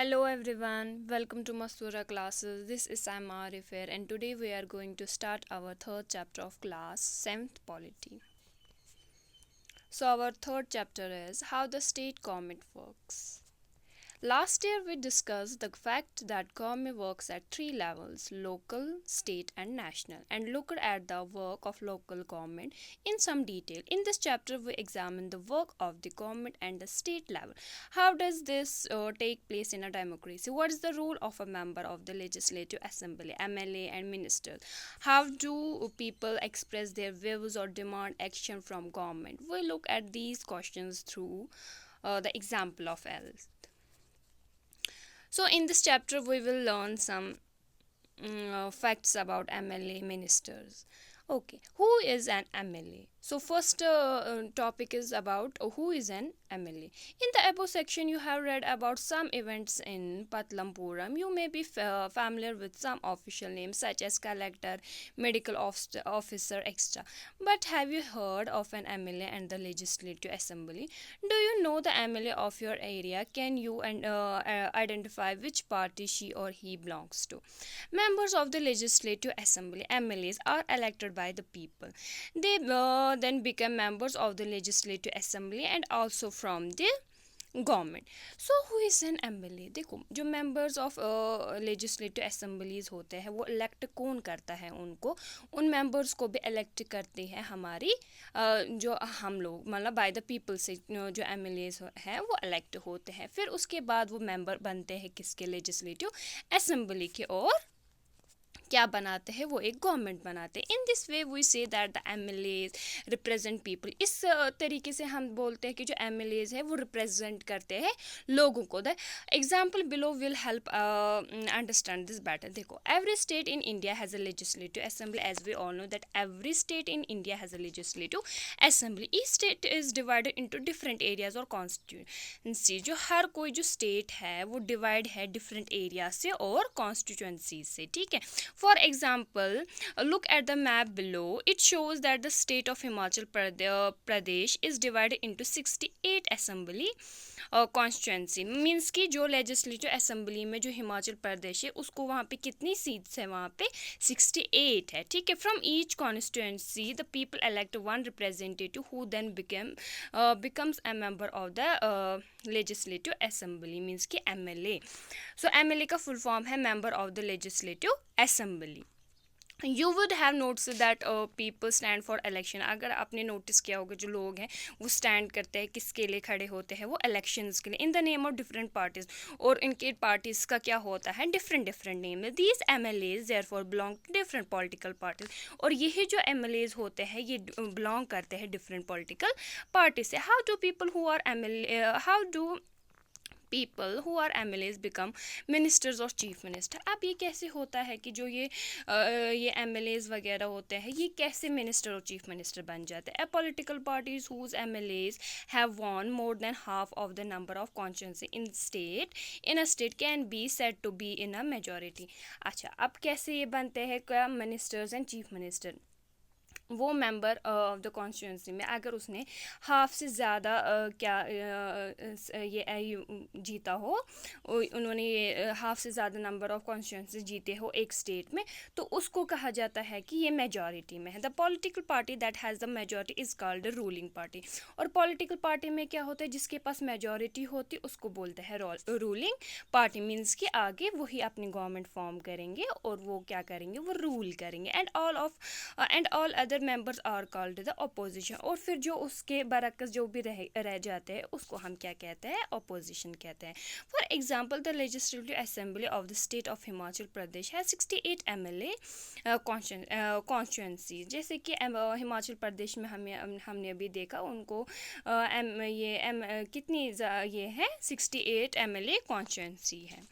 Hello everyone, welcome to Mastura classes. This is Sam Arifir and today we are going to start our third chapter of class 7th polity. So our third chapter is how the state government works. Last year, we discussed the fact that government works at three levels local, state, and national, and looked at the work of local government in some detail. In this chapter, we examine the work of the government and the state level. How does this take place in a democracy? What is the role of a member of the legislative assembly, MLA, and ministers? How do people express their views or demand action from government? We look at these questions through the example of L. So, in this chapter, we will learn some facts about MLA ministers. Okay, who is an MLA? So, first topic is about who is an MLA. In the above section, you have read about some events in Patlampuram. You may be familiar with some official names such as collector, medical officer, etc. But have you heard of an MLA and the Legislative Assembly? Do you know the MLA of your area? Can you identify which party she or he belongs to? Members of the Legislative Assembly, MLAs, are elected by the people. They then become members of the Legislative Assembly and also from the government so who is an MLA देखो जो members of legislative assemblies होते हैं वो elect कौन करता है उनको उन मेंबर्स को भी इलेक्ट करते हैं हमारी जो हम लोग मतलब बाय द पीपल से जो एमएलएज हैं वो इलेक्ट होते हैं फिर उसके बाद वो मेंबर बनते हैं किसके लेजिस्लेटिव असेंबली के और क्या बनाते हैं वो एक गवर्नमेंट बनाते हैं in this way we say that the MLAs represent people इस तरीके से हम बोलते हैं कि जो एमएलएज है वो रिप्रेजेंट करते हैं लोगों को the example below will help understand this better देखो every state in India has a legislative assembly as we all know that every state in India has a legislative assembly each state is divided into different areas और constituency जो हर कोई जो state है वो divide है different area से और कॉन्स्टिट्यूंसी से ठीक है For example, look at the map below. It shows that the state of Himachal Pradesh is divided into 68 assembly constituency. Means कि जो legislative assembly में जो हिमाचल प्रदेश है उसको वहाँ पे कितनी seats है वहाँ पे 68 है ठीक है From each constituency the people elect one representative who then becomes a member of the legislative assembly means कि MLA. So MLA का full form है member of the legislative assembly. You would have noticed that people stand for election. अगर आपने notice किया होगा जो लोग हैं वो स्टैंड करते हैं किसके लिए खड़े होते हैं वो इलेक्शंस के लिए in the name of different parties और इनके पार्टीज का क्या होता है different name these MLAs therefore belong to different political parties और यही जो MLAs होते हैं ये बिलोंग करते हैं डिफरेंट पॉलिटिकल पार्टी से how do people who are MLA how do people who are MLAs become ministers और चीफ मिनिस्टर अब ये कैसे होता है कि जो ये MLAs वगैरह होते हैं ये कैसे मिनिस्टर और चीफ मिनिस्टर बन जाते हैं political parties whose MLAs have won more than half of the number of constituency in a state can be said to be in a majority अच्छा अब कैसे ये बनते हैं क्या मिनिस्टर्स एंड चीफ मिनिस्टर वो मेंबर ऑफ द कॉन्स्टिट्यूंसी में अगर उसने हाफ से ज़्यादा ये जीता हो उन्होंने ये हाफ से ज़्यादा नंबर ऑफ कॉन्स्टिट्यूंसी जीते हो एक स्टेट में तो उसको कहा जाता है कि ये मेजॉरिटी में है the political party that has the majority is called the ruling party और पॉलिटिकल पार्टी में क्या होता है जिसके पास मेजॉरिटी होती उसको बोलते हैं रूलिंग पार्टी मीन्स कि आगे वही अपनी गवर्नमेंट फॉर्म करेंगे और वो क्या करेंगे वो रूल करेंगे and all other members are called the opposition और फिर जो उसके बरक्स जो भी रह जाते हैं उसको हम क्या कहते हैं अपोजिशन कहते हैं for example the legislative assembly of the state of Himachal Pradesh है 68 MLA कॉन्स्टिट्यूंसी जैसे कि हिमाचल प्रदेश में हमने अभी देखा उनको कितनी ये है 68 MLA कॉन्स्टिट्यूंसी है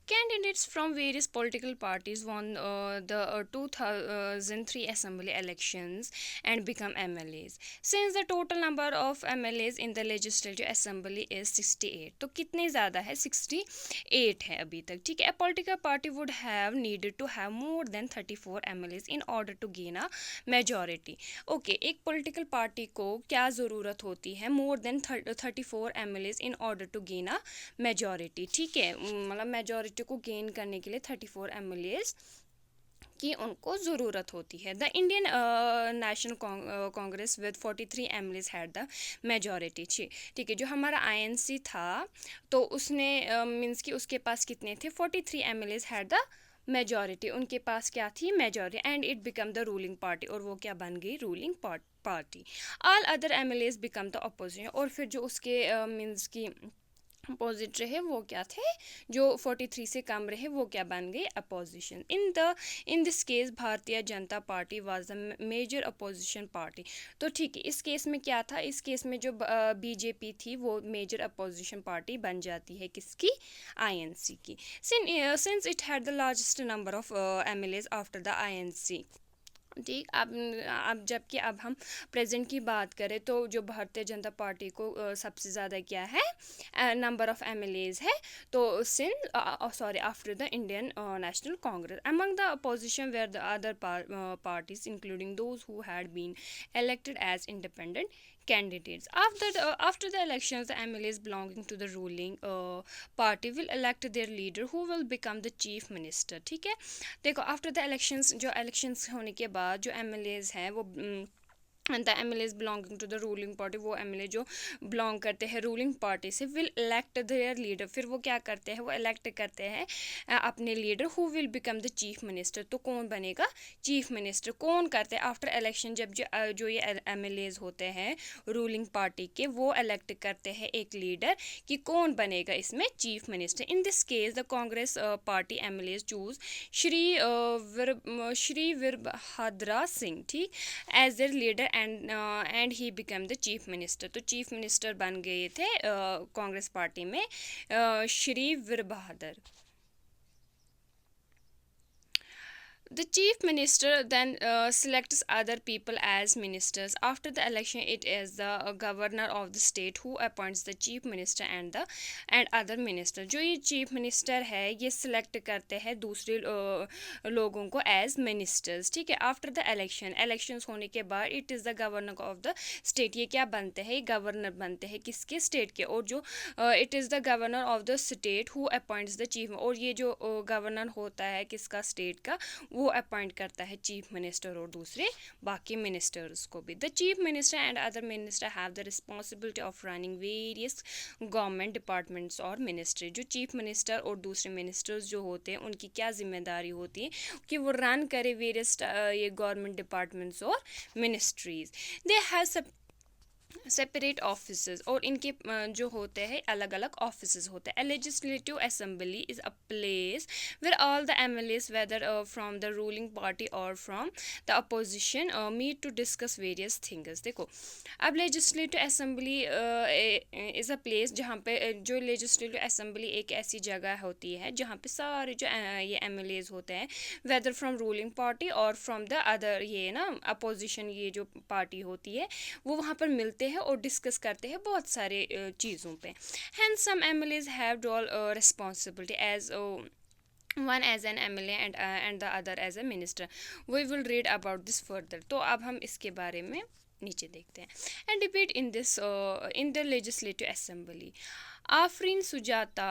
Candidates from various political parties won the 2003 assembly elections and become MLAs. Since the total number of MLAs in the legislative assembly is 68, तो कितने ज़्यादा है? 68 है अभी तक, ठीक है. A political party would have needed to have more than 34 MLAs in order to gain a majority. Okay, एक political party को क्या ज़रूरत होती है? More than 34 MLAs in order to gain a majority, ठीक है. मतलब मेजॉरिटी को गेन करने के लिए 34 MLAs की उनको ज़रूरत होती है. The Indian National Congress with 43 MLAs had the majority. ठीक है, जो हमारा INC था तो उसने मीन्स कि उसके पास कितने थे? 43 MLAs हैड द मेजॉरिटी. उनके पास क्या थी? Majority. And it become the ruling party, और वो क्या बन गई? Ruling party. All other MLAs become the opposition. और फिर जो उसके मीन्स की अपोजिट रहे वो क्या थे? जो 43 से कम रहे वो क्या बन गए? Opposition. In this case Bharatiya Janata Party was the major opposition party. तो ठीक है, इस केस में क्या था? इस केस में जो BJP थी वो मेजर अपोजिशन पार्टी बन जाती है. किसकी? INC की. Since it had the largest number of MLAs after the INC. ठीक. अब जबकि अब हम प्रेजेंट की बात करें तो जो भारतीय जनता पार्टी को सबसे ज़्यादा क्या है? नंबर ऑफ MLAs है. तो after the Indian National Congress. Among the opposition were the other parties including those who had been elected as independent candidates. After the elections, the MLAs belonging to the ruling party will elect their leader who will become the chief minister. ठीक है. देखो, after the elections, जो elections होने के बाद जो MLAs हैं वो the MLAs belonging to the ruling party, वो MLA जो बिलोंग करते हैं रूलिंग पार्टी से, विल इलेक्ट देयर लीडर. फिर वो क्या करते हैं? वो इलेक्ट करते हैं अपने leader who will become the chief minister. तो कौन बनेगा चीफ मिनिस्टर? कौन करते हैं आफ्टर इलेक्शन? जब जो ये MLAs होते हैं रूलिंग पार्टी के, वो इलेक्ट करते हैं एक लीडर कि कौन बनेगा इसमें chief minister. In this case the Congress party MLAs choose Shri Virbhadra Singh, ठीक, as their leader and he become the chief minister. तो चीफ मिनिस्टर बन गए थे कांग्रेस पार्टी में Shri Virbhadra. The chief minister then selects other people as ministers. After the election, it is the governor of the state who appoints the chief minister and other minister. जो ये chief minister है ये select करते हैं दूसरे लोगों को as ministers. ठीक है. After the elections होने के बाद it is the governor of the state. ये क्या बनते हैं? governor बनते हैं किसके? state के. और जो it is the governor of the state who appoints the chief. और ये जो governor होता है किसका? state का, वो अपॉइंट करता है चीफ मिनिस्टर और दूसरे बाकी मिनिस्टर्स को भी. The chief minister and other minister have the responsibility of running various government departments और मिनिस्ट्री. जो चीफ मिनिस्टर और दूसरे मिनिस्टर्स जो होते हैं उनकी क्या जिम्मेदारी होती है? कि वो रन करे वेरियस ये गवर्नमेंट डिपार्टमेंट्स और ministries. They have separate offices. और इनके जो होते हैं अलग अलग ऑफिसेस होते हैं. Legislative assembly is a place where all the MLAs whether from the ruling party और from the opposition meet to discuss various things. देखो, अब legislative assembly is a place जहाँ पे जो लेजिस्लेटिव असेंबली एक ऐसी जगह होती है जहाँ पे सारे जो ये MLAs होते हैं वेदर फ्रॉम रूलिंग पार्टी और फ्रॉम द अदर ये ना अपोजिशन ये जो पार्टी होती है वो वहाँ पर मिलते हैं और डिस्कस करते हैं बहुत सारे चीज़ों पे. Hence some MLAs have dual responsibility as one as an MLA and the other as a minister. We will read about this further. तो अब हम इसके बारे में नीचे देखते हैं. And debate in this in the legislative assembly. Afrin Sujata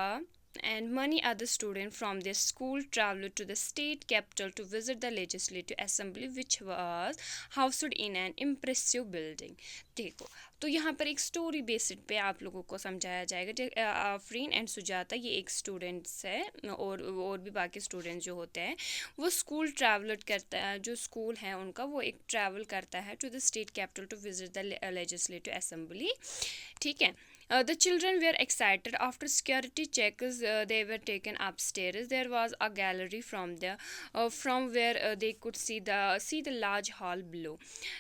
and many other students from their school traveled to the state capital to visit the legislative assembly which was housed in an impressive building. देखो, तो यहाँ पर एक story based पे आप लोगों को समझाया जाएगा. आफरीन एंड सुजाता ये एक स्टूडेंट्स है और भी बाकी स्टूडेंट्स जो होते हैं वो स्कूल ट्रैवल करता है. जो स्कूल है उनका वो एक ट्रैवल करता है to the state capital to visit the legislative assembly. ठीक है. The children were excited. After security checks, they were taken upstairs. There was a gallery from where they could see the large hall below.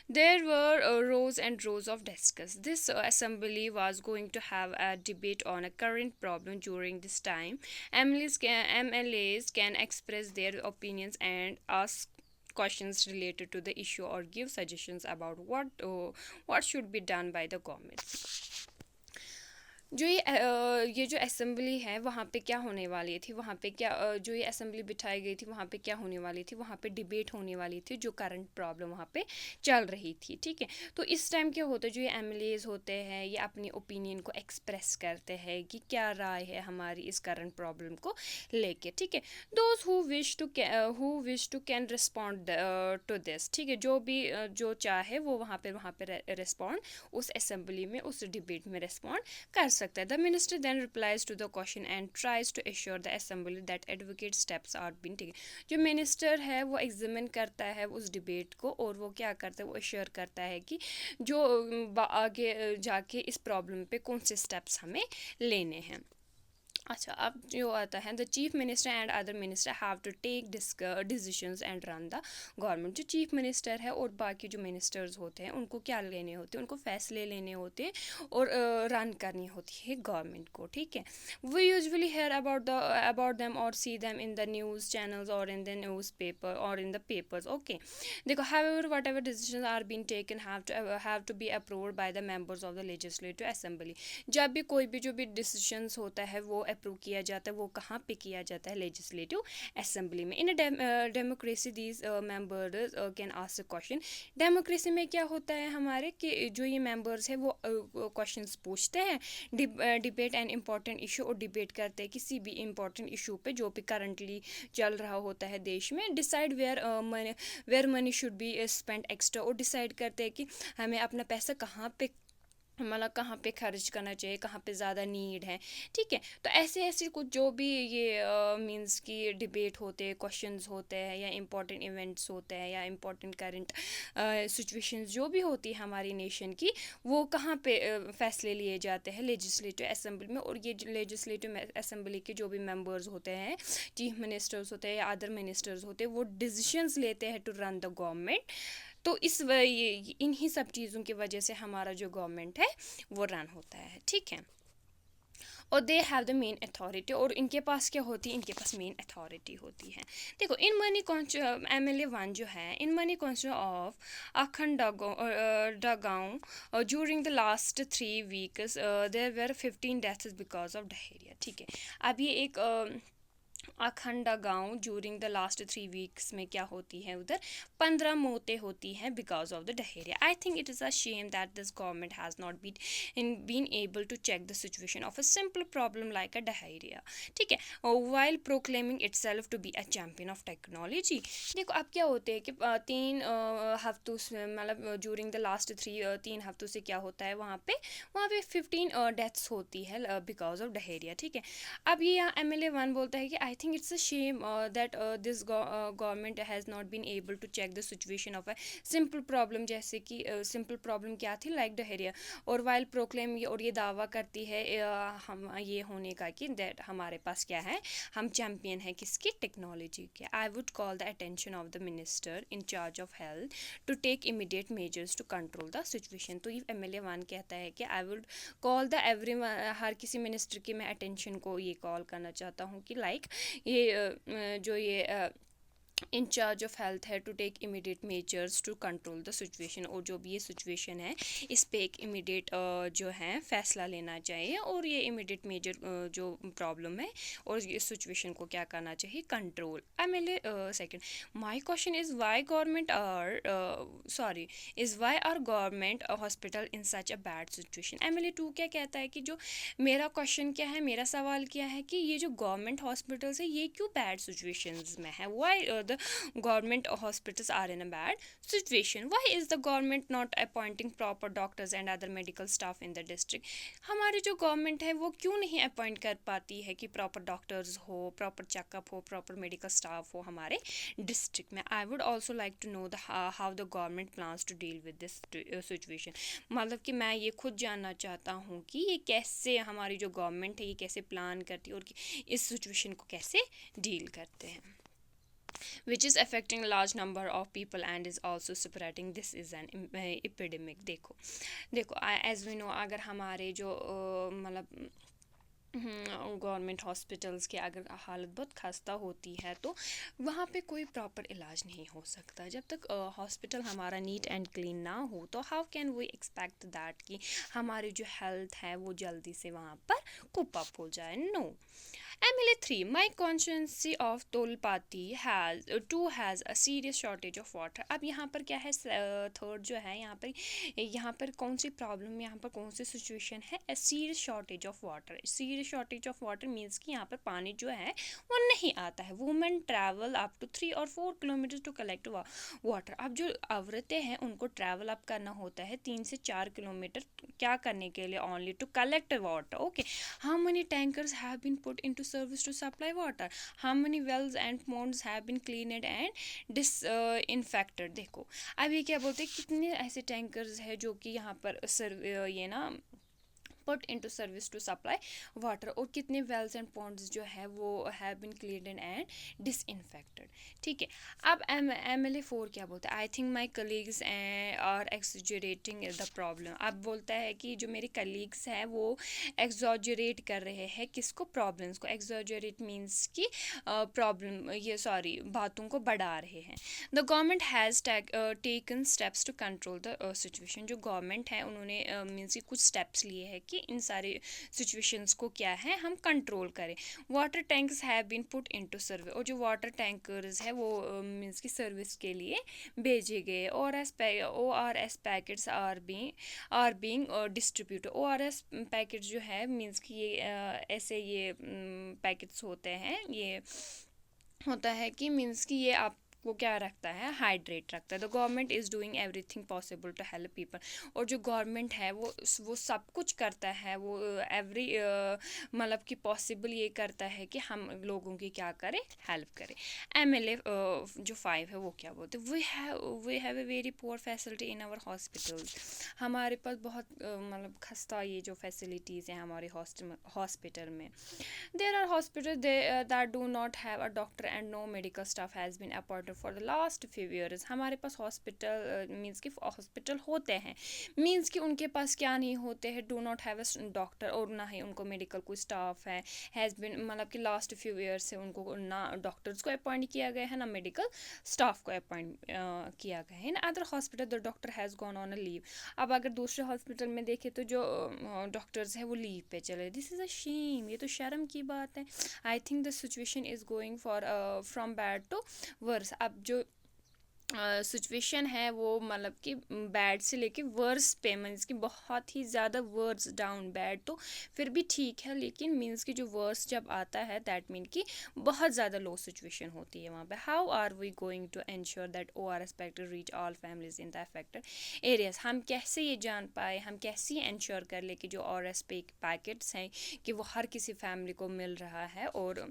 There were rows and rows of desks. This assembly was going to have a debate on a current problem. During this time, MLAs can express their opinions and ask questions related to the issue or give suggestions about what should be done by the government. जो ये जो assembly है वहाँ पे क्या होने वाली थी, वहाँ पे क्या जो ये असेंबली बिठाई गई थी वहाँ पे क्या होने वाली थी, वहाँ पे डिबेट होने वाली थी जो करंट प्रॉब्लम वहाँ पे चल रही थी. ठीक है, तो इस टाइम क्या होता है, जो ये एमएलएज होते हैं ये अपनी ओपिनियन को एक्सप्रेस करते हैं कि क्या राय है हमारी इस करंट प्रॉब्लम को लेके. ठीक है, those who wish to can respond to this. ठीक है, जो भी जो चाहे वो वहाँ पे रिस्पॉन्ड उस असेंबली में उस डिबेट में रिस्पॉन्ड कर सकता है. The minister then replies to the question and tries to assure the assembly that advocate steps are been taken. जो मिनिस्टर है वो एग्जामिन करता है उस डिबेट को और वो क्या करता है, वो एश्योर करता है कि जो आगे जाके इस प्रॉब्लम पे कौन से स्टेप्स हमें लेने हैं. अच्छा, अब जो आता है the chief minister and other minister have to take decisions and run the government. जो चीफ मिनिस्टर है और बाकी जो मिनिस्टर्स होते हैं उनको क्या लेने होते हैं, उनको फैसले लेने होते हैं और रन करनी होती है गवर्नमेंट को. ठीक है, we usually hear about them और see them in the news channels और इन द न्यूज़ पेपर और इन द पेपर्स. ओके, देखो, however what ever decision are been taken have to be approved by the members of the legislative assembly. जब भी कोई भी जो भी decisions होता है वो अप्रूव किया जाता है, वो कहाँ पे किया जाता है, लेजिस्लेटिव असेंबली में. In democracy these members can ask question. Democracy में क्या होता है हमारे कि जो ये मेंबर्स है वो क्वेश्चंस पूछते हैं, डिबेट एंड इम्पॉर्टेंट इशू और डिबेट करते हैं किसी भी इम्पॉर्टेंट इशू पे जो भी करंटली चल रहा होता है देश में. Decide where money should be spend extra, और डिसाइड करते हैं कि हमें अपना पैसा कहाँ पे मतलब कहाँ पे खर्च करना चाहिए, कहाँ पे ज़्यादा नीड है. ठीक है, तो ऐसे कुछ जो भी ये मींस की डिबेट होते हैं, क्वेश्चंस होते हैं या इम्पोर्टेंट इवेंट्स होते हैं या इम्पोर्टेंट करंट सिचुएशंस जो भी होती है हमारी नेशन की, वो कहाँ पे फैसले लिए जाते हैं, लेजिस्लेटिव असेंबली में. और ये लेजिस्लेटिव असेंबली के जो भी मेंबर्स होते हैं, चीफ मिनिस्टर्स होते हैं या अदर मिनिस्टर्स होते हैं, वो डिसीजंस लेते हैं टू रन द गवर्नमेंट. तो इन्हीं सब चीज़ों की वजह से हमारा जो गवर्नमेंट है वो रन होता है. ठीक है, और they have the main authority. और इनके पास क्या होती है, इनके पास मेन अथॉरिटी होती है. देखो, इन मनी MLA 1 जो है, in many constitution of Akhandgaon during the last 3 weeks there were 15 deaths because of diarrhoea. ठीक है, अब ये एक अखंडा गांव ड्यूरिंग द लास्ट 3 वीक्स में क्या होती है, उधर 15 मौतें होती हैं because of the diarrhoea. I think it is a shame that this government has not been able to check the situation of a simple problem like a diarrhoea. ठीक है, while proclaiming itself to be a champion of technology. देखो, अब क्या होते हैं कि 3 हफ्तों से मतलब ड्यूरिंग द लास्ट 3 हफ्तों से क्या होता है वहाँ पे 15 डेथ्स होती है बिकॉज ऑफ डायरिया. ठीक है, अब ये यहाँ MLA 1 बोलता है कि आई think it's a shame that this government has not been able to check the situation of a simple problem. जैसे कि simple problem क्या थी, like diarrhea. और while proclaim और ये दावा करती है हम ये होने का कि that हमारे पास क्या है, हम चैम्पियन है किसकी, टेक्नोलॉजी के. I would call the attention of the minister in charge of health to take immediate measures to control the situation. तो ये MLA 1 कहता है कि I would call the everyone, हर किसी मिनिस्टर की मैं अटेंशन को ये कॉल करना चाहता हूँ कि लाइक ये जो ये इंचार्ज ऑफ हेल्थ है to take immediate measures to control the situation. और जो भी ये सिचुएशन है इस पे एक इमीडिएट जो है फैसला लेना चाहिए और ये इमीडिएट मेजर जो प्रॉब्लम है और इस सिचुएशन को क्या करना चाहिए, control. MLA 2 my question is why government are government hospital in such a bad situation. MLA 2 क्या कहता है कि जो मेरा क्वेश्चन क्या है, मेरा सवाल क्या है कि ये जो गवर्नमेंट हॉस्पिटल्स है ये क्यों बैड सिचुएशंस में है, Y the government hospitals are in a bad situation. Why is the government not appointing proper doctors and other medical staff in the district? हमारी जो गवर्नमेंट है वो क्यों नहीं अपॉइंट कर पाती है कि प्रॉपर डॉक्टर्स हो, प्रॉपर चेकअप हो, प्रॉपर मेडिकल स्टाफ हो हमारे डिस्ट्रिक्ट में? I would also like to know the how the government plans to deal with this situation. मतलब कि मैं ये खुद जानना चाहता हूँ कि ये कैसे हमारी जो गवर्नमेंट है ये कैसे प्लान करती है और इस सिचुएशन को कैसे डील करते हैं, which is affecting a large number of people and is also spreading. This is an epidemic. देखो as we know, अगर हमारे जो मतलब गवर्नमेंट हॉस्पिटल्स की अगर हालत बहुत खस्ता होती है तो वहाँ पे कोई प्रॉपर इलाज नहीं हो सकता. जब तक हॉस्पिटल हमारा नीट एंड क्लीन ना हो तो how can we expect that कि हमारी जो हेल्थ है वो जल्दी से वहाँ पर कुप अप हो जाए? No. MLA 3, my constituency of Tolpati has a serious shortage of water. अब यहाँ पर क्या है, थर्ड जो है यहाँ पर कौन सी प्रॉब्लम, यहाँ पर कौन सी सिचुएशन है? a serious shortage of water. serious shortage of water means कि यहाँ पर पानी जो है वो नहीं आता है. women travel up to 3 or 4 kilometers to collect water. अब जो औरतें हैं उनको ट्रैवल अप करना होता है 3 से 4 किलोमीटर क्या करने के लिए? only to collect water. Okay, how many tankers have been put into service to supply water? How many wells and ponds have been cleaned and disinfected? देखो अब ये क्या बोलते हैं, कितने ऐसे टैंकर्स है जो कि यहाँ पर ये ना put into service to supply water, और कितने wells and ponds जो है वो have been cleaned and disinfected. ठीक है. अब MLA 4 क्या बोलता है? I think my colleagues are exaggerating the problem. अब बोलता है कि जो मेरे colleagues हैं वो exaggerate कर रहे हैं किसको? problems को. exaggerate means कि problem बातों को बढ़ा रहे हैं. The government has taken steps to control the situation. जो government है उन्होंने means कि कुछ steps लिए हैं कि इन सारे सिचुएशंस को क्या है हम कंट्रोल करें. Water tanks have been put into service, और जो वाटर टैंकर्स है वो मींस की सर्विस के लिए भेजे गए. ORS packets are being distributed. ORS packet जो है मींस कि ये ऐसे ये पैकेट्स होते हैं, ये होता है कि मींस कि ये आप वो क्या रखता है? हाइड्रेट रखता है. The government is doing everything possible to help people. और जो गवर्नमेंट है वो सब कुछ करता है, वो एवरी मतलब कि पॉसिबल ये करता है कि हम लोगों की क्या करें? हेल्प करें. MLA जो 5 है वो क्या बोलते? We have a very poor facility in our hospitals. हमारे पास बहुत मतलब खस्ता ये जो फैसिलिटीज़ हैं हमारे हॉस्पिटल में. There are hospital that do not have a doctor and no medical staff has been appointed for the last few years. हमारे पास हॉस्पिटल मीन्स कि हॉस्पिटल होते हैं, मीन्स कि उनके पास क्या नहीं होते हैं? Do not have a doctor, और ना ही उनको मेडिकल कोई स्टाफ है. हैज़ बिन मतलब कि लास्ट फ्यू ईयर्स से उनको ना डॉक्टर्स को अपॉइंट किया गया है ना मेडिकल स्टाफ को अपॉइंट किया गया है. In other hospital the doctor has gone on a leave. अब अगर दूसरे हॉस्पिटल में देखें तो जो डॉक्टर्स हैं वो लीव पे चले. This is a shame. ये तो शर्म की बात है. I think the situation is going for from bad to worse. अब जो सिचुएशन है वो मतलब कि बैड से लेके वर्स पे, मीन्स कि बहुत ही ज़्यादा वर्स डाउन. बैड तो फिर भी ठीक है, लेकिन मीन्स कि जो वर्स जब आता है दैट मीन कि बहुत ज़्यादा लो सिचुएशन होती है वहाँ पे. How are we going to ensure that ORS packet reach all families in the affected areas? हम कैसे ये जान पाए, हम कैसे ये एंश्योर कर ले कि जो ORS पैकेट्स हैं कि वो हर किसी फैमिली को मिल रहा है, और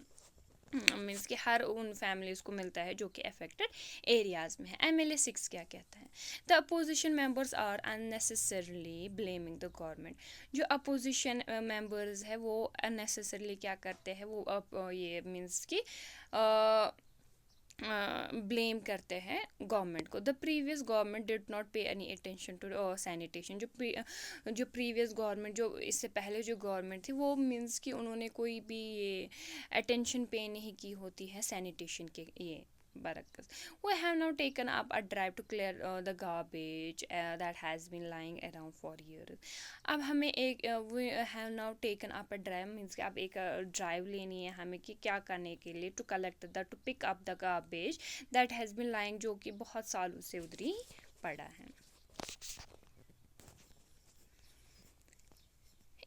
मीन्स कि हर उन फैमिलीज़ को मिलता है जो कि अफेक्टेड एरियाज़ में है. MLA 6 क्या कहता है? The opposition members are unnecessarily blaming the government. जो अपोजिशन मेंबर्स है वो अननेसेसरली क्या करते हैं? वो ये मीन्स कि ब्लेम करते हैं गवर्नमेंट को. The previous government did not पे एनी अटेंशन टू सैनिटेशन. जो प्रीवियस गवर्नमेंट, जो इससे पहले जो गवर्नमेंट थी, वो मीन्स कि उन्होंने कोई भी ये अटेंशन पे नहीं की होती है सैनिटेशन के ये बरक्स. We have now taken up a drive to clear the garbage that has been lying around for years. अब हमें एक we have now taken up a drive means कि अब एक ड्राइव लेनी है हमें कि क्या करने के लिए? to collect the to pick up the garbage that has been lying, जो कि बहुत सालों से उधर ही पड़ा है.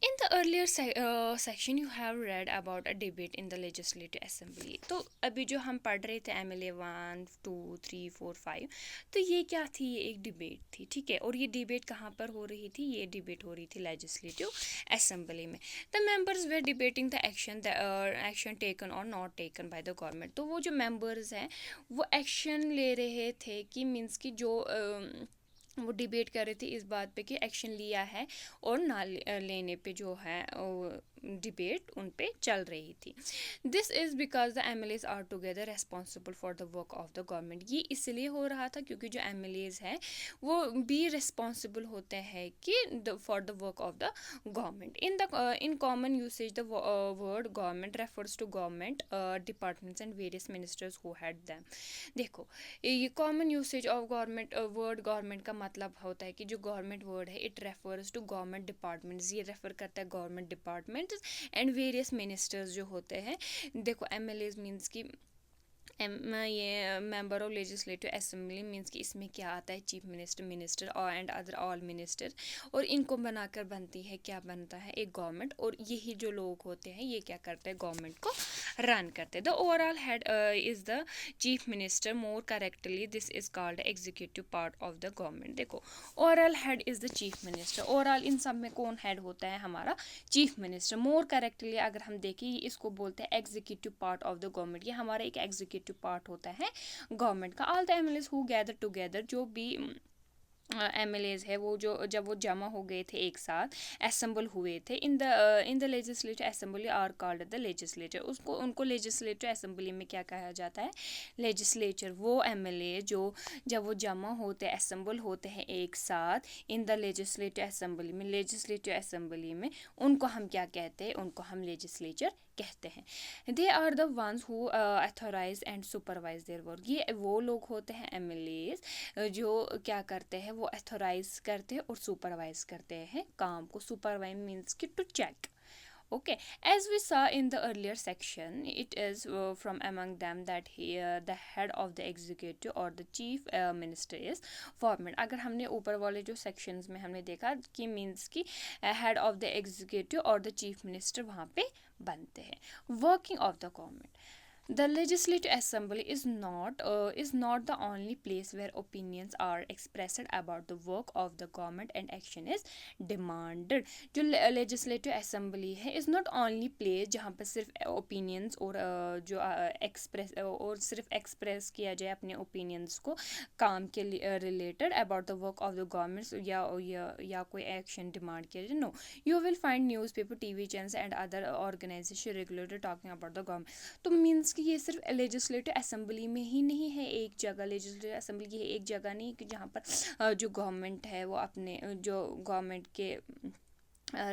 In the earlier section you have read about a debate in the legislative assembly. तो अभी जो हम पढ़ रहे थे MLA 1 2 3 4 5, तो ये क्या थी, ये एक डिबेट थी, ठीक है. और ये डिबेट कहाँ पर हो रही थी, ये डिबेट हो रही थी लेजिस्लेटिव असेंबली में. The members were debating the action taken और not taken by the government. तो वो जो मेंबर्स हैं वो एक्शन ले रहे थे कि मीन्स कि जो वो डिबेट कर रहे थे इस बात पे कि एक्शन लिया है और ना लेने पे जो है डिबेट उन पे चल रही थी. This is because the MLAs are together responsible for the work of the government. ये इसलिए हो रहा था क्योंकि जो MLAs हैं वो भी रिस्पॉन्सिबल होते हैं कि for the work of the government. In common usage the word government refers to government departments and various ministers who had them. देखो, ये common usage of government word government का मतलब होता है कि जो गवर्नमेंट वर्ड है it refers to government departments. ये रेफर करता है government department and various ministers जो होते हैं. देखो, MLAs मीन्स कि ये member of legislative assembly means कि इसमें क्या आता है, चीफ मिनिस्टर और एंड अदर ऑल मिनिस्टर. और इनको बनाकर बनती है, क्या बनता है, एक गवर्नमेंट. और यही जो लोग होते हैं ये क्या करते हैं, गवर्नमेंट को रन करते हैं. The overall head is the chief minister. More correctly this is called executive part of the government. देखो, overall head is the chief minister. Overall इन सब में कौन हेड होता है, हमारा चीफ मिनिस्टर. मोर करेक्टली अगर हम देखें इसको बोलते हैं executive part of the government. ये हमारा एक एग्जीक्यूटिव पार्ट होता है गवर्नमेंट का. All the MLAs who gather together, जो भी MLAs है वो जो जब वो जमा हो गए थे एक साथ, असेंबल हुए थे in the legislative assembly are called the legislature. उनको लेजिस्लेटिव असेंबली में क्या कहा जाता है, लेजिस्लेचर. वो MLA जो जब वो जमा होते असेंबल होते हैं एक साथ इन द लेजिस्लेटिव असेंबली में उनको हम क्या कहते हैं, उनको हम लेजिस्लेचर कहते हैं. They are the ones who authorise and supervise their work. ये वो लोग होते हैं MLAs जो क्या करते हैं, वो अथोराइज करते हैं और सुपरवाइज करते हैं काम को. सुपरवाइज मीन्स कि to check. Okay, as we saw in the earlier section, it is from among them that the head of the executive or the chief minister is formed. अगर हमने ऊपर वाले जो sections में हमने देखा कि means कि head of the executive और the chief minister वहाँ पे बनते हैं. Working of the government. The legislative assembly is not the only place where opinions are expressed about the work of the government and action is demanded. जो legislative assembly है is not only place जहाँ पर सिर्फ opinions और जो सिर्फ express किया जाए अपने opinions को काम के related about the work of the government या कोई action demand किया जाए. No, you will find newspaper, TV channels and other organizations regularly talking about the government. तो means कि ये सिर्फ लेजिस्लेटिव असेंबली में ही नहीं है एक जगह. लेजिस्लेटिव असेंबली की एक जगह नहीं कि जहाँ पर जो गवर्नमेंट है वो अपने जो गवर्नमेंट के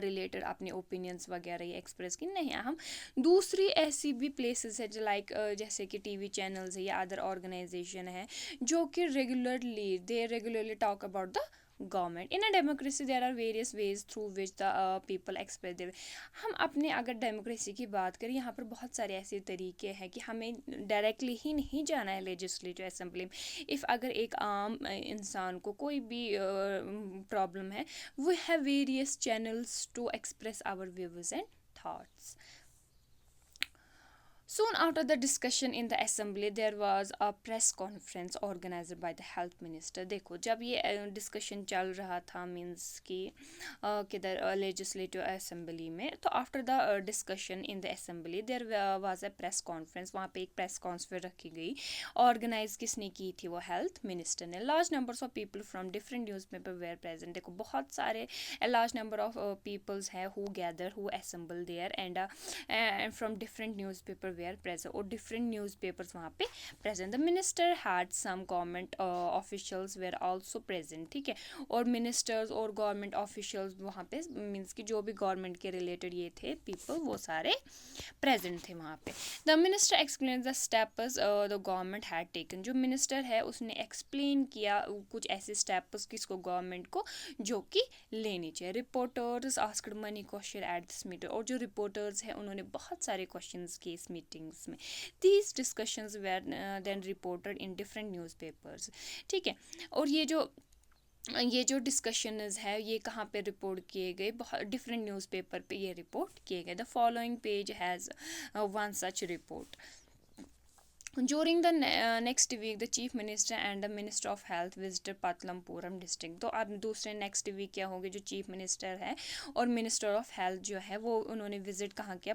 रिलेटेड अपने ओपिनियंस वगैरह ये एक्सप्रेस की नहीं. हम दूसरी ऐसी भी प्लेसेस है लाइक जैसे कि TV चैनल्स है या अदर ऑर्गेनाइजेशन है जो कि regularly talk about the government. In a democracy there are various ways through which the people express their. हम अपने अगर डेमोक्रेसी की बात करें यहाँ पर बहुत सारे ऐसे तरीके हैं कि हमें डायरेक्टली ही नहीं जाना है लेजिस्लेटिव असेंबली में. इफ़ अगर एक आम इंसान को कोई भी प्रॉब्लम है, we have various channels to express our views and thoughts. Soon after the discussion in the assembly, there was a press conference organized by the health minister. देखो, जब ये डिस्कशन चल रहा था मीन्स कि किधर लेजिस्लेटिव असेंबली में, तो after the discussion in the assembly there was a press conference. वहाँ पे एक प्रेस कॉन्फ्रेंस रखी गई. ऑर्गेनाइज किसने की थी, वो हेल्थ मिनिस्टर ने. Large numbers of people from different newspaper were present. देखो, बहुत सारे लार्ज नंबर ऑफ पीपल्स हैं who assemble there and from different newspaper were present. और डिफरेंट न्यूज़पेपर्स वहाँ पे present. The minister had some government officials were also present. ठीक है, और मिनिस्टर्स और गवर्नमेंट ऑफिशियल्स वहाँ पे मीन्स कि जो भी गवर्नमेंट के रिलेटेड ये थे पीपल वो सारे प्रेजेंट थे वहाँ पे. The minister explain the steps the government had taken. जो मिनिस्टर है उसने एक्सप्लेन किया कुछ ऐसे स्टेप्स किसको, गवर्नमेंट को, जो कि लेनी चाहिए. Reporters asked money question at this meeting. और जो रिपोर्टर्स हैं उन्होंने बहुत सारे क्वेश्चंस किए इस मीटिंग्स में. These discussions were then reported in different newspapers. ठीक है, और ये जो ये जो डिस्कशंस है ये कहाँ पे रिपोर्ट किए गए, बहुत डिफरेंट न्यूज़पेपर पे ये रिपोर्ट किए गए. The following page has one such report. During the next week, the Chief Minister and the Minister of Health visited Patlampuram district. तो अब दूसरे नेक्स्ट वीक क्या होगी, जो चीफ मिनिस्टर है और मिनिस्टर ऑफ हेल्थ जो है वो उन्होंने विजिट कहाँ किया,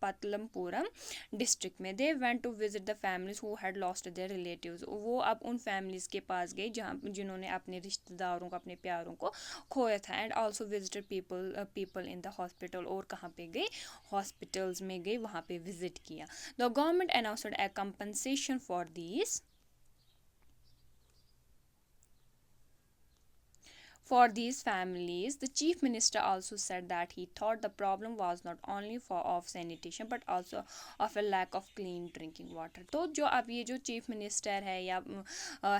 पतलमपुरम डिस्ट्रिक्ट में. They went to visit the families who had lost their relatives. वो अब उन फैमिलीज के पास गए जहाँ जिन्होंने अपने रिश्तेदारों को, अपने प्यारों को खोया था. And also visited people in the hospital. और कहाँ पे गए, हॉस्पिटल्स में गए, वहाँ पे विजिट किया. The government announced a compensation for these families. The chief minister also said that he thought the problem was not only of sanitation but also of a lack of clean drinking water. तो जो अब ये जो chief minister है या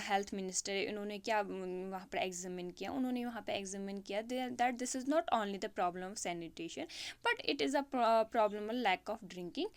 health minister है, इन्होंने क्या वहाँ पर एग्जामिन किया, उन्होंने वहाँ पे एग्जामिन किया that this is not only the problem of sanitation but it is a problem lack of drinking,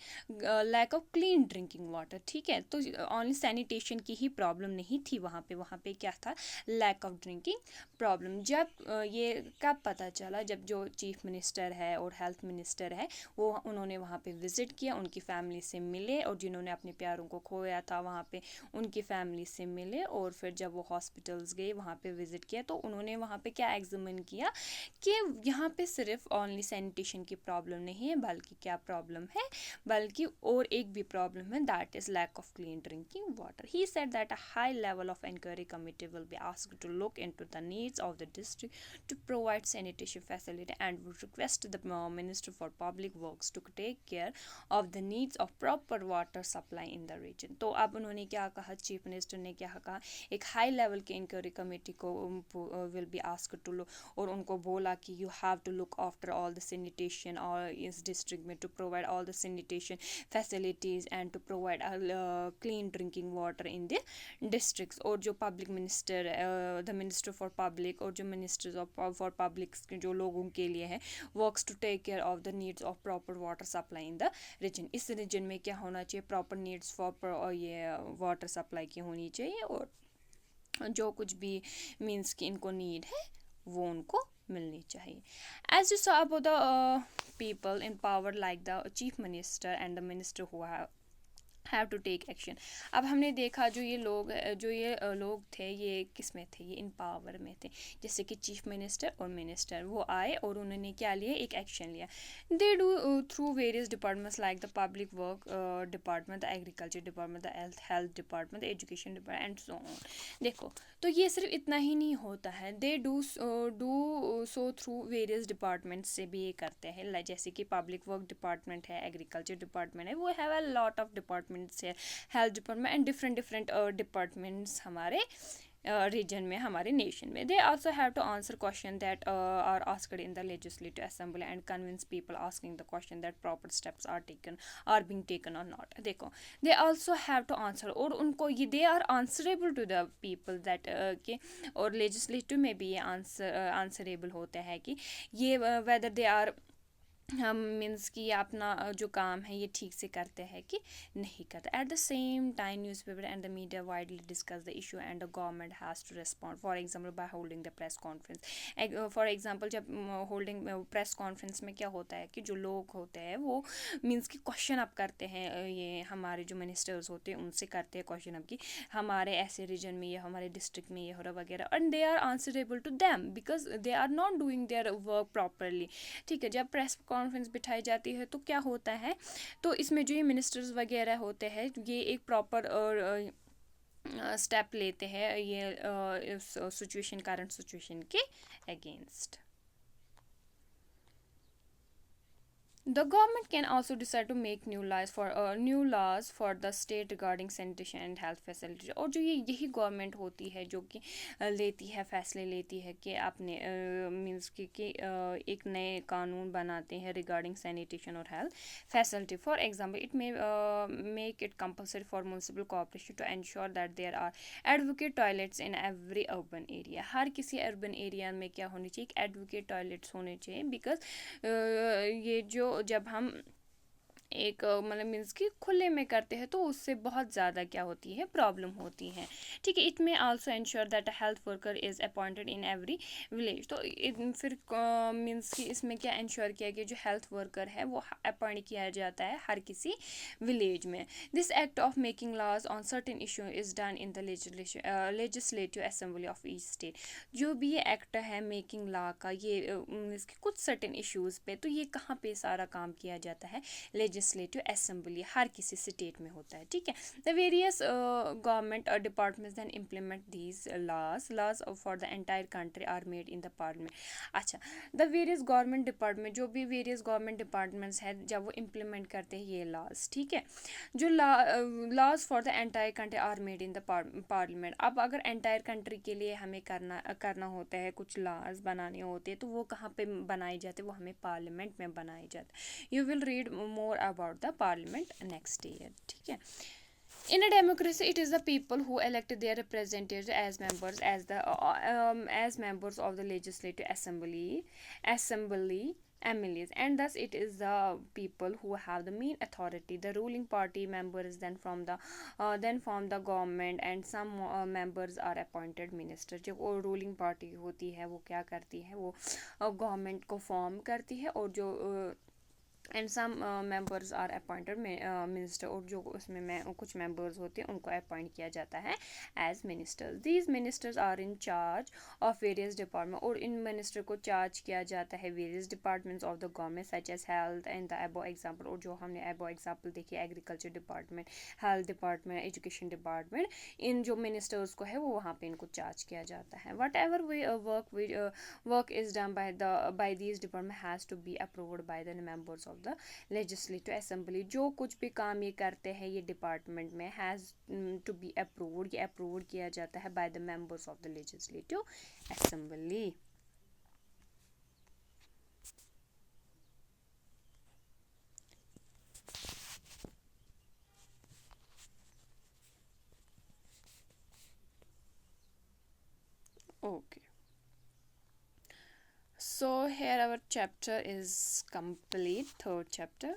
lack of clean drinking water. ठीक है, तो ओनली सैनिटेशन की ही प्रॉब्लम नहीं थी वहाँ पे क्या था, लैक ऑफ ड्रिंकिंग प्रॉब्लम. जब ये कब पता चला, जब जो चीफ मिनिस्टर है और हेल्थ मिनिस्टर है वो उन्होंने वहाँ पे विज़िट किया, उनकी फैमिली से मिले, और जिन्होंने अपने प्यारों को खोया था वहाँ पे उनकी फैमिली से मिले. और फिर जब वो हॉस्पिटल्स गए, वहाँ पे विज़िट किया, तो उन्होंने वहाँ पे क्या एग्जामिन किया कि यहाँ पे सिर्फ ओनली सैनिटेशन की प्रॉब्लम नहीं है, बल्कि क्या प्रॉब्लम है, बल्कि और एक भी प्रॉब्लम है, that is lack of clean drinking water. He said that a high level of inquiry committee will be asked to look into the needs of the district to provide sanitation facility and would request the Minister for Public Works to take care of the needs of proper water supply in the region. तो अब उन्होंने क्या कहा, chief minister ने क्या कहा, एक high level के इंक्वायरी कमेटी को विल बी आस्क्ड टू लो, और उनको बोला कि you have to look after all the sanitation और इस डिस्ट्रिक्ट में, to provide all the sanitation facilities and to provide clean drinking water in the districts. और जो public minister, the minister for public और जो मिनिस्टर्स ऑफ फॉर पब्लिक जो लोगों के लिए है, works to take care of the needs of proper water supply in the region. इस रीजन में क्या होना चाहिए, प्रॉपर नीड्स फॉर ये वाटर सप्लाई की होनी चाहिए, और जो कुछ भी मीन्स कि इनको नीड है वो उनको मिलनी चाहिए. As you saw about the people in power like the chief minister and the minister who have to take action. अब हमने देखा जो ये लोग थे, ये किस में थे, ये इन पावर में थे. जैसे कि चीफ मिनिस्टर और मिनिस्टर वो आए और उन्होंने क्या लिया, एक एक्शन लिया. They do through various departments like the public work department, the agriculture department, the health department, the education department and so on. देखो, तो ये सिर्फ इतना ही नहीं होता है, they do so through various departments से भी ये करते हैं. जैसे कि पब्लिक वर्क डिपार्टमेंट है, एग्रीकल्चर डिपार्टमेंट है, वो have a lot of departments है, health department and different departments हमारे रीजन में, हमारे नेशन में. They also have to answer question that are asked in the legislative assembly and convince people asking the question that proper steps are being taken और not. देखो, they also have to answer, और उनको ये they are answerable to the people that के, और legislative में भी ये आंसरेबल होते हैं कि ये वेदर दे आर हम मीन्स कि अपना जो काम है ये ठीक से करते हैं कि नहीं करते. At the same time newspaper and the media widely discuss the issue and the government has to respond, for example by holding the press conference. For example जब होल्डिंग प्रेस कॉन्फ्रेंस में क्या होता है कि जो लोग होते हैं वो मीन्स कि क्वेश्चन अप करते हैं, ये हमारे जो मिनिस्टर्स होते हैं उनसे करते हैं क्वेश्चन अप कि हमारे ऐसे रीजन में ये, हमारे डिस्ट्रिक्ट में ये हो रहा वगैरह, and they are answerable to them because they are not doing their work properly. ठीक है, जब प्रेस कॉन्फ्रेंस बिठाई जाती है तो क्या होता है, तो इसमें जो ये मिनिस्टर्स वगैरह होते हैं ये एक प्रॉपर स्टेप लेते हैं ये सिचुएशन, करंट सिचुएशन के against. The government can also decide to make new laws for the state regarding sanitation and health facilities. और जो यही गवर्नमेंट होती है जो कि लेती है, फैसले लेती है कि अपने मीन्स कि एक नए कानून बनाते हैं रिगार्डिंग सैनिटेशन और health facility. For example it may make it compulsory for municipal corporation to ensure that there are advocate toilets in every urban area. हर किसी अर्बन एरिया में क्या होनी चाहिए, एक एडवोकेट टॉयलेट्स होने चाहिए. बिकॉज ये जो जब हम एक मतलब मीन्स कि खुले में करते हैं तो उससे बहुत ज़्यादा क्या होती है, प्रॉब्लम होती है। ठीक है, इट में also ensure that a health worker is appointed in every village. तो फिर मीन्स कि इसमें क्या इंश्योर किया गया, जो हेल्थ वर्कर है वो अपॉइंट किया जाता है हर किसी विलेज में। This act of making laws on certain issue is done in the legislative assembly of each state. जो भी ये एक्ट है मेकिंग लॉ का, ये इसके कुछ सर्टेन इश्यूज़ पे, तो ये कहाँ पे सारा काम किया जाता है, लेजिस्लेटिव असेंबली, हर किसी स्टेट में होता है। ठीक है, the various government departments then implement these laws for the entire country are made in the parliament. अच्छा, द वेरियस गवर्नमेंट डिपार्टमेंट, जो भी वेरियस गवर्नमेंट डिपार्टमेंट्स हैं, जब वो इम्प्लीमेंट करते हैं ये लॉज, ठीक है, जो laws for the entire country are made in the parliament. अब अगर एंटायर कंट्री के लिए हमें करना होता है, कुछ लॉज बनाने होते हैं, तो वो कहाँ पे बनाए जाते हैं, वो हमें पार्लियामेंट में बनाए जाते हैं। You will read more about the parliament next year. ठीक है, in a democracy it is the people who elect their representatives as members as members of the legislative assembly MLAs, and thus it is the people who have the main authority. The ruling party members then form the government, and some members are appointed minister। जब वो ruling party होती है वो क्या करती है, वो government को फॉर्म करती है, और जो and some members are appointed minister, और जो उसमें कुछ मेंबर्स होते हैं उनको अपॉइंट किया जाता है as ministers. These ministers are in charge of various department, और इन मिनिस्टर को चार्ज किया जाता है various departments of the government such as health and the above example. और जो हमने अबो एग्जाम्पल देखी, agriculture department, health department, education department, इन जो मिनिस्टर्स को है वो वहाँ पे इनको चार्ज किया जाता है। Whatever we work is done by these department has to be approved by the members of the legislative assembly। जो कुछ भी काम ये करते हैं ये डिपार्टमेंट में, has to be approved, ये अप्रूव किया जाता है by the members of the legislative assembly। Okay, so here our chapter is complete, third chapter.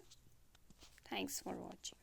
Thanks for watching.